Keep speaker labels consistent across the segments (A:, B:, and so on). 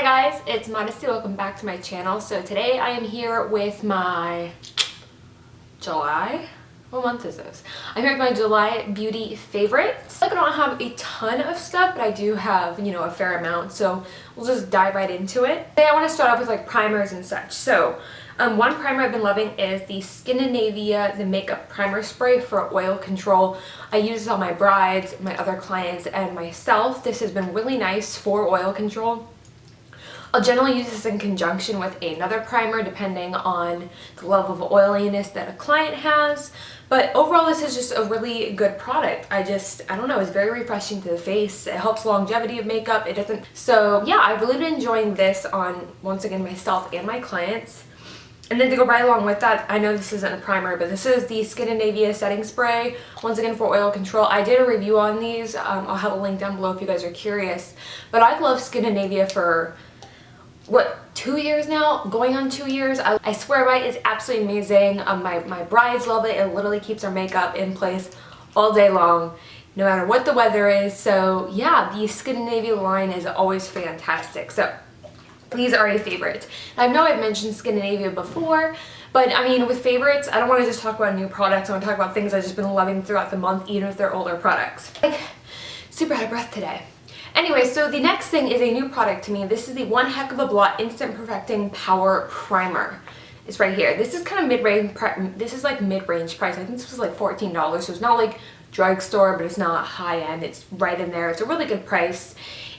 A: guys, it's Modesty. Welcome back to my channel. So today I am here with my July, what month is this? I'm here with my July beauty favorites. Like I don't have a ton of stuff, but I do have, a fair amount. So we'll just dive right into it. Today I want to start off with like primers and such. So one primer I've been loving is the Skindinavia the Makeup Primer Spray for oil control. I use this on my brides, my other clients, and myself. This has been really nice for oil control. I'll generally use this in conjunction with another primer depending on the level of oiliness that a client has. But overall, this is just a really good product. I don't know, it's very refreshing to the face. It helps longevity of makeup. It doesn't. So yeah, I've really been enjoying this on, once again, myself and my clients. And then to go right along with that, I know this isn't a primer, but this is the Skindinavia setting spray, once again for oil control. I did a review on these. I'll have a link down below if you guys are curious. But I've loved Skindinavia for, 2 years now? Going on 2 years. I swear by it, it's absolutely amazing. My brides love it. It literally keeps their makeup in place all day long, no matter what the weather is. So yeah, the Skindinavia line is always fantastic. So these are a favorite. I know I've mentioned Skindinavia before, but I mean, with favorites, I don't want to just talk about new products. I want to talk about things I've just been loving throughout the month, even if they're older products. Like, super out of breath today. Anyway, so the next thing is a new product to me. This is the One Heck of a Blot Instant Perfecting Power Primer. It's right here. This is kind of mid-range. This is like mid-range price. I think this was like $14, so it's not like drugstore, but it's not high-end. It's right in there. It's a really good price.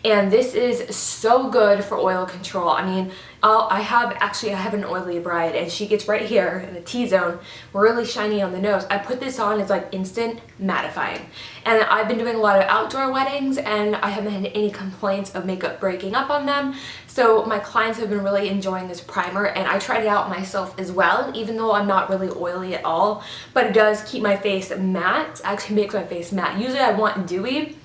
A: And this is so good for oil control. I mean, I have an oily bride, and she gets right here in the T-zone, really shiny on the nose. I put this on, it's like instant mattifying. And I've been doing a lot of outdoor weddings, and I haven't had any complaints of makeup breaking up on them. So my clients have been really enjoying this primer, and I tried it out myself as well, even though I'm not really oily at all. But it does keep my face matte. It actually makes my face matte. Usually I want dewy.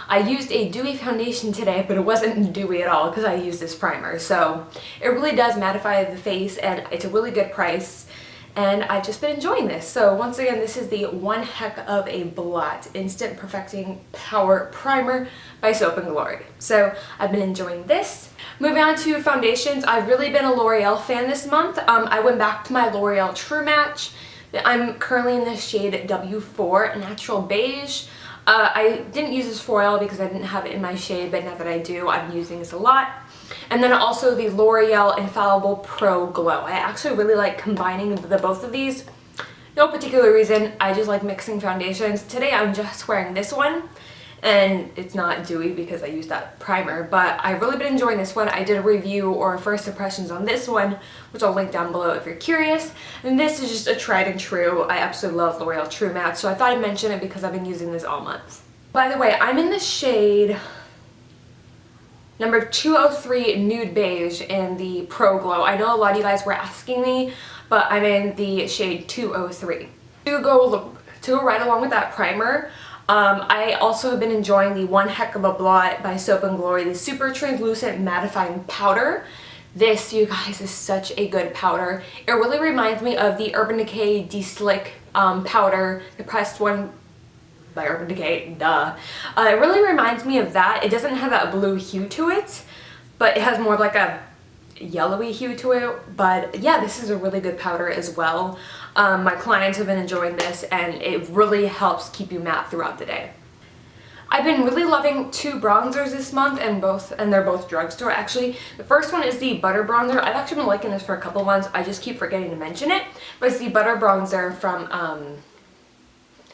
A: I used a dewy foundation today, but it wasn't dewy at all because I used this primer. So it really does mattify the face, and it's a really good price. And I've just been enjoying this. So once again, this is the One Heck of a Blot Instant Perfecting Power Primer by Soap & Glory. So I've been enjoying this. Moving on to foundations, I've really been a L'Oreal fan this month. I went back to my L'Oreal True Match. I'm currently in the shade W4 Natural Beige. I didn't use this for oil because I didn't have it in my shade, but now that I do, I'm using this a lot. And then also the L'Oreal Infallible Pro Glow. I actually really like combining the both of these. No particular reason, I just like mixing foundations. Today I'm just wearing this one, and it's not dewy because I used that primer, but I've really been enjoying this one. I did a review or first impressions on this one, which I'll link down below if you're curious. And this is just a tried and true. I absolutely love L'Oreal True Match, so I thought I'd mention it because I've been using this all month. By the way, I'm in the shade number 203 Nude Beige in the Pro Glow. I know a lot of you guys were asking me, but I'm in the shade 203. To go right along with that primer, I also have been enjoying the One Heck of a Blot by Soap & Glory, the Super Translucent Mattifying Powder. This, you guys, is such a good powder. It really reminds me of the Urban Decay De-Slick powder, the pressed one by Urban Decay, duh. It really reminds me of that. It doesn't have that blue hue to it, but it has more of like a yellowy hue to it. But yeah, this is a really good powder as well. My clients have been enjoying this, and it really helps keep you matte throughout the day. I've been really loving two bronzers this month, and they're both drugstore actually. The first one is the Butter Bronzer. I've actually been liking this for a couple months. I just keep forgetting to mention it, but it's the Butter Bronzer from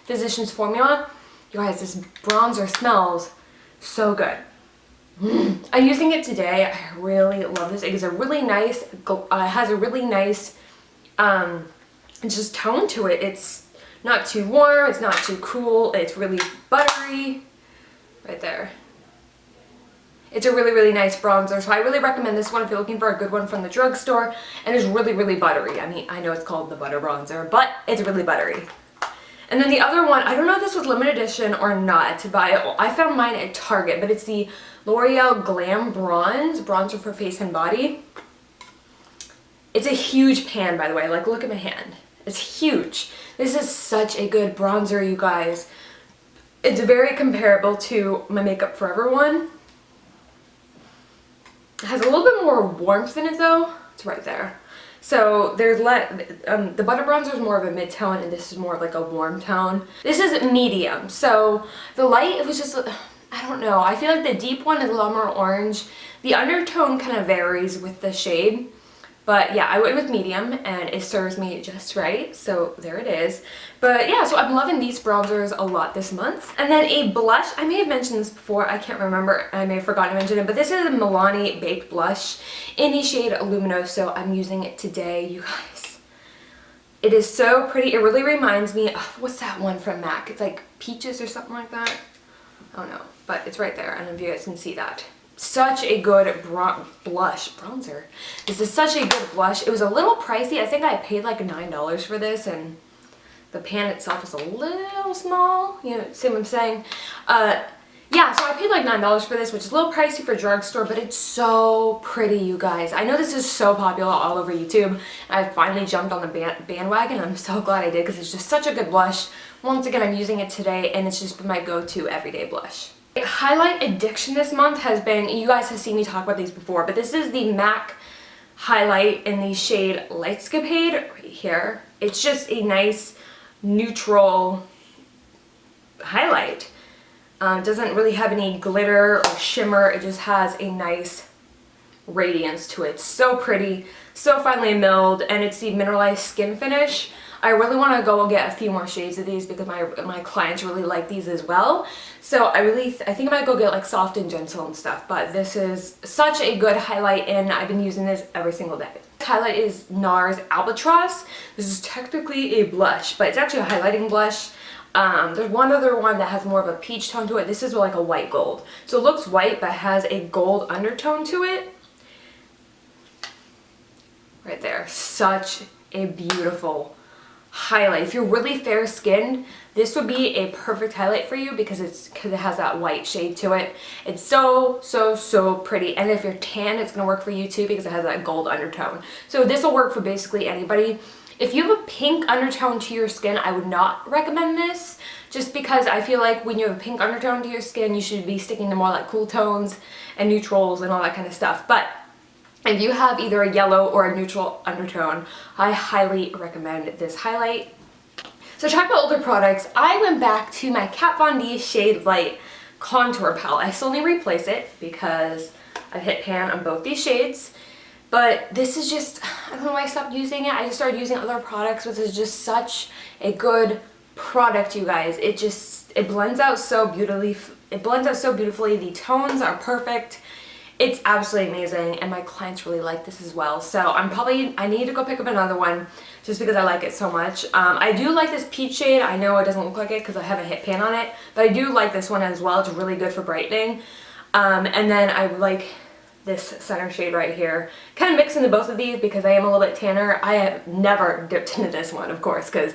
A: Physicians Formula. You guys, this bronzer smells so good. I'm using it today. I really love this. It is a really nice, has a really nice just tone to it. It's not too warm, it's not too cool, it's really buttery. Right there. It's a really, really nice bronzer, so I really recommend this one if you're looking for a good one from the drugstore. And it's really, really buttery. I mean, I know it's called the Butter Bronzer, but it's really buttery. And then the other one, I don't know if this was limited edition or not to buy. I found mine at Target, but it's the L'Oreal Glam Bronzer for face and body. It's a huge pan, by the way. Like, look at my hand. It's huge. This is such a good bronzer, you guys. It's very comparable to my Makeup Forever one. It has a little bit more warmth in it though. It's right there. So there's the butter bronzer is more of a mid-tone and this is more of like a warm tone. This is medium. So the light, it was just, I don't know. I feel like the deep one is a lot more orange. The undertone kind of varies with the shade. But yeah, I went with medium and it serves me just right. So there it is. But yeah, so I'm loving these bronzers a lot this month. And then a blush, I may have mentioned this before, I can't remember, I may have forgotten to mention it, but this is a Milani Baked Blush in the shade Luminoso. I'm using it today, you guys. It is so pretty. It really reminds me of, what's that one from MAC? It's like Peaches or something like that. I don't know, but it's right there. I don't know if you guys can see that. Such a good bronzer. This is such a good blush. It was a little pricey. I think I paid like $9 for this, and the pan itself is a little small. You know, see what I'm saying? Yeah, so I paid like $9 for this, which is a little pricey for drugstore, but it's so pretty, you guys. I know this is so popular all over YouTube. I finally jumped on the bandwagon. I'm so glad I did because it's just such a good blush. Once again, I'm using it today, and it's just been my go-to everyday blush. Highlight addiction this month has been, you guys have seen me talk about these before, but this is the MAC highlight in the shade Lightscapade right here. It's just a nice neutral highlight. Doesn't really have any glitter or shimmer. It just has a nice radiance to it. So pretty, so finely milled, and it's the mineralized skin finish. I really want to go get a few more shades of these because my clients really like these as well. So I think I might go get like soft and gentle and stuff, but this is such a good highlight and I've been using this every single day. This highlight is NARS Albatross. This is technically a blush, but it's actually a highlighting blush. There's one other one that has more of a peach tone to it. This is like a white gold. So it looks white but has a gold undertone to it. Right there. Such a beautiful highlight. If you're really fair skinned, this would be a perfect highlight for you because it has that white shade to it. It's so pretty. And if you're tan, it's gonna work for you too because it has that gold undertone. So this will work for basically anybody. If you have a pink undertone to your skin, I would not recommend this just because I feel like when you have a pink undertone to your skin, you should be sticking to more like cool tones and neutrals and all that kind of stuff. But if you have either a yellow or a neutral undertone, I highly recommend this highlight. So talking about older products, I went back to my Kat Von D Shade Light Contour Palette. I still need to replace it because I've hit pan on both these shades. But this is just, I don't know why I stopped using it. I just started using other products, which is just such a good product, you guys. It blends out so beautifully. The tones are perfect. It's absolutely amazing, and my clients really like this as well. So I need to go pick up another one just because I like it so much. I do like this peach shade. I know it doesn't look like it because I haven't hit pan on it, but I do like this one as well. It's really good for brightening. And then I like this center shade right here. Kind of mix into both of these because I am a little bit tanner. I have never dipped into this one, of course, because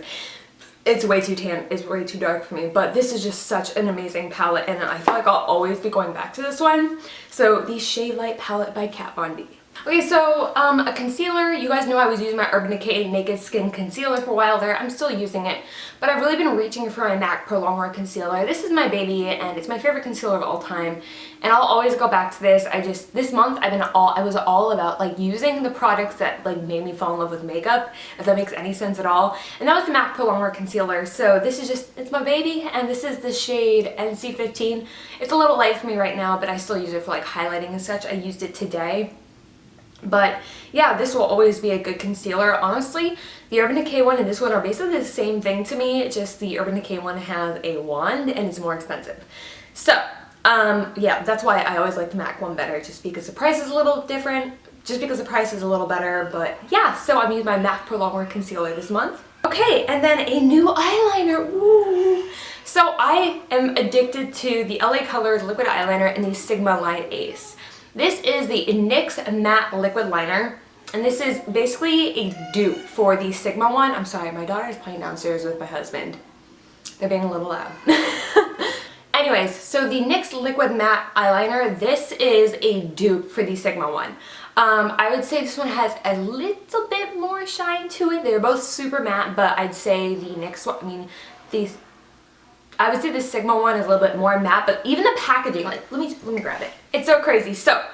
A: it's way too tan, it's way too dark for me, but this is just such an amazing palette and I feel like I'll always be going back to this one. So the Shade Light palette by Kat Von D. Okay, so a concealer. You guys know I was using my Urban Decay Naked Skin Concealer for a while there. I'm still using it, but I've really been reaching for my MAC Pro Longwear Concealer. This is my baby, and it's my favorite concealer of all time, and I'll always go back to this. This month I was all about like using the products that like made me fall in love with makeup, if that makes any sense at all, and that was the MAC Pro Longwear Concealer. So this is just, it's my baby, and this is the shade NC15. It's a little light for me right now, but I still use it for like highlighting and such. I used it today. But yeah, this will always be a good concealer. Honestly, the Urban Decay one and this one are basically the same thing to me, just the Urban Decay one has a wand and it's more expensive. So yeah, that's why I always like the MAC one better, just because the price is a little different, just because the price is a little better. But yeah, so I'm using my MAC Pro Longwear Concealer this month. Okay, and then a new eyeliner. Ooh. So I am addicted to the LA Colors liquid eyeliner in the Sigma Line Ace. This is the NYX Matte Liquid Liner, and this is basically a dupe for the Sigma one. I'm sorry, my daughter is playing downstairs with my husband. They're being a little loud. Anyways, so the NYX Liquid Matte Eyeliner, this is a dupe for the Sigma one. I would say this one has a little bit more shine to it. They're both super matte, but I'd say the NYX one, I would say the Sigma one is a little bit more matte, but even the packaging, like, let me grab it. It's so crazy. So,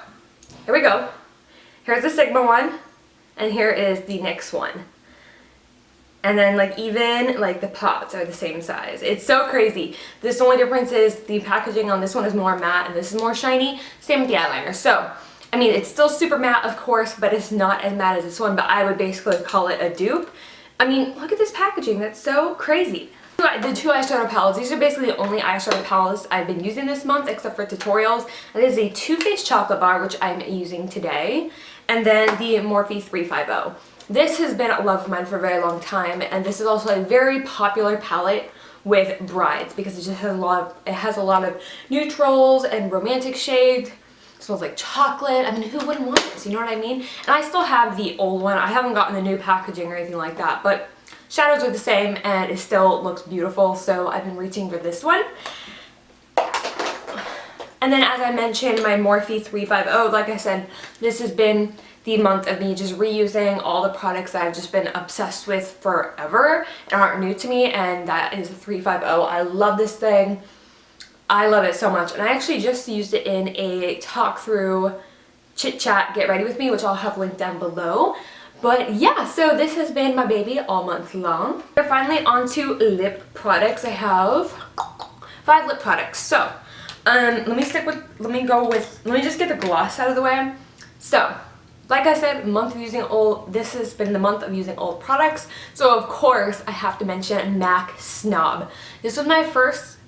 A: here we go. Here's the Sigma one, and here is the NYX one. And then like even like the pots are the same size. It's so crazy. This only difference is the packaging on this one is more matte and this is more shiny. Same with the eyeliner. So, I mean, it's still super matte, of course, but it's not as matte as this one, but I would basically call it a dupe. I mean, look at this packaging. That's so crazy. The two eyeshadow palettes, these are basically the only eyeshadow palettes I've been using this month except for tutorials. And this is a Too Faced chocolate bar, which I'm using today. And then the Morphe 350. This has been a love of mine for a very long time, and this is also a very popular palette with brides because it just has a lot of neutrals and romantic shades. It smells like chocolate. I mean, who wouldn't want this? You know what I mean? And I still have the old one. I haven't gotten the new packaging or anything like that, but shadows are the same and it still looks beautiful, so I've been reaching for this one. And then, as I mentioned, my Morphe 350, like I said, this has been the month of me just reusing all the products that I've just been obsessed with forever and aren't new to me, and that is the 350. I love this thing. I love it so much, and I actually just used it in a talk through chit chat get ready with me, which I'll have linked down below. But yeah, so this has been my baby all month long. We're finally onto lip products. I have 5 lip products. So let me just get the gloss out of the way. So like I said, this has been the month of using old products. So of course I have to mention MAC Snob. This was my first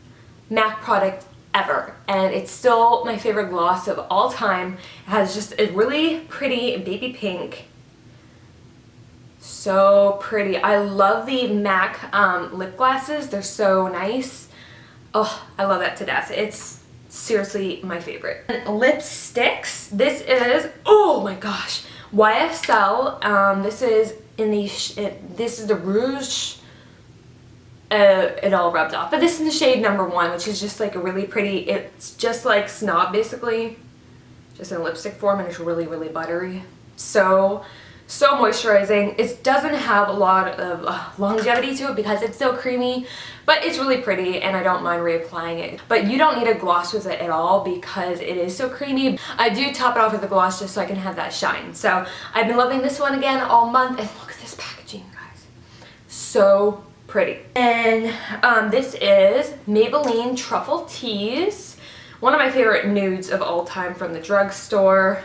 A: MAC product ever, and it's still my favorite gloss of all time. It has just a really pretty baby pink. So pretty. I love the MAC lip glasses. They're so nice. Oh, I love that to death. It's seriously my favorite. Lipsticks. This is, oh my gosh, YSL. This is in the this is the Rouge. It all rubbed off, but this is the shade number 1, which is just like a really pretty. It's just like Snob basically, just in lipstick form, and it's really, really buttery. So moisturizing. It doesn't have a lot of longevity to it because it's so creamy, but it's really pretty and I don't mind reapplying it. But you don't need a gloss with it at all because it is so creamy. I do top it off with a gloss just so I can have that shine. So I've been loving this one again all month, and look at this packaging, guys. So pretty. And this is Maybelline Truffle Tease. One of my favorite nudes of all time from the drugstore.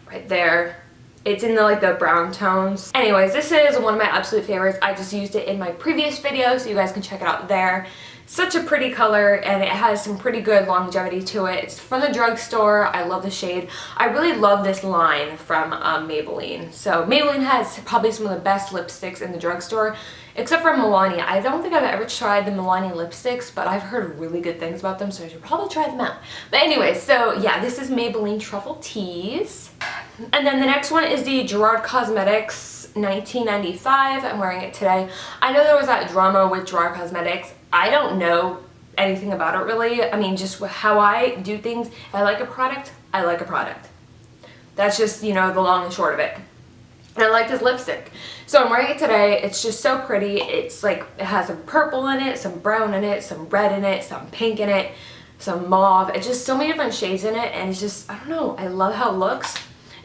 A: Right there. It's in the brown tones. Anyways, this is one of my absolute favorites. I just used it in my previous video, so you guys can check it out there. Such a pretty color, and it has some pretty good longevity to it. It's from the drugstore. I love the shade. I really love this line from Maybelline. So Maybelline has probably some of the best lipsticks in the drugstore, except for Milani. I don't think I've ever tried the Milani lipsticks, but I've heard really good things about them, so I should probably try them out. But anyway, so yeah, this is Maybelline Truffle Tease. And then the next one is the Gerard Cosmetics 1995. I'm wearing it today. I know there was that drama with Gerard Cosmetics. I don't know anything about it really. I mean, just how I do things. If I like a product, I like a product. That's just, you know, the long and short of it. And I like this lipstick. So I'm wearing it today. It's just so pretty. It's like, it has some purple in it, some brown in it, some red in it, some pink in it, some mauve. It's just so many different shades in it, and it's just, I don't know, I love how it looks.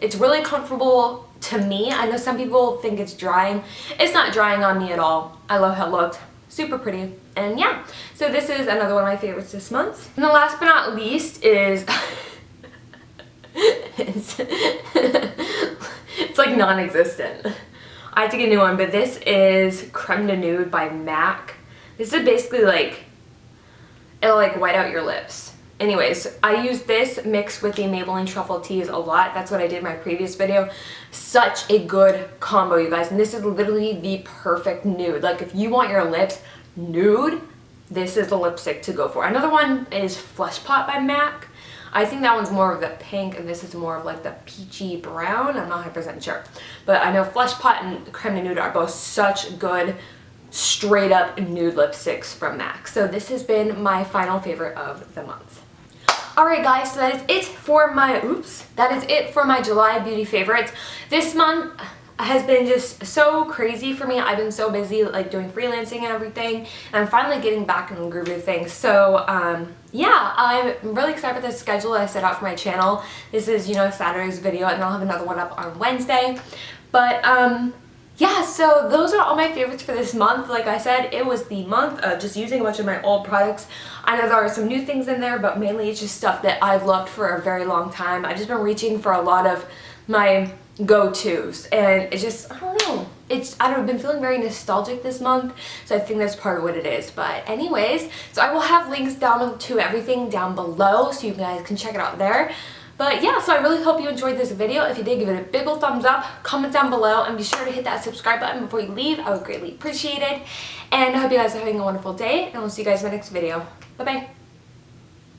A: It's really comfortable to me. I know some people think it's drying. It's not drying on me at all. I love how it looked. Super pretty. And yeah, so this is another one of my favorites this month. And the last but not least is it's like non-existent. I have to get a new one, but this is Creme de Nude by MAC. This is basically like, it'll like white out your lips. Anyways, I use this mixed with the Maybelline Truffle Tease a lot. That's what I did in my previous video. Such a good combo, you guys. And this is literally the perfect nude. Like, if you want your lips nude, this is the lipstick to go for. Another one is Flesh Pot by MAC. I think that one's more of the pink, and this is more of like the peachy brown. I'm not 100% sure. But I know Flesh Pot and Creme de Nude are both such good straight up nude lipsticks from MAC. So this has been my final favorite of the month. Alright guys, so that is it for my July beauty favorites. This month, has been just so crazy for me. I've been so busy like doing freelancing and everything, and I'm finally getting back in the groove of things. So yeah, I'm really excited about the schedule I set out for my channel. This is, you know, Saturday's video, and I'll have another one up on Wednesday. But yeah, so those are all my favorites for this month. Like I said, it was the month of just using a bunch of my old products. I know there are some new things in there, but mainly it's just stuff that I've loved for a very long time. I've just been reaching for a lot of my go-tos, and it's just, I don't know, I've been feeling very nostalgic this month, so I think that's part of what it is. But anyways, so I will have links down to everything down below so you guys can check it out there. But yeah, so I really hope you enjoyed this video. If you did, give it a big ol' thumbs up, comment down below, and be sure to hit that subscribe button before you leave. I would greatly appreciate it. And I hope you guys are having a wonderful day, and I'll see you guys in my next video. Bye-bye.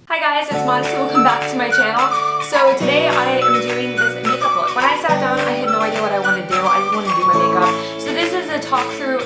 A: Hi guys, it's Modesty. Welcome back to my channel. So today I am doing this makeup look. When I sat down, I had no idea what I wanted to do. I just wanted to do my makeup. So this is a talk through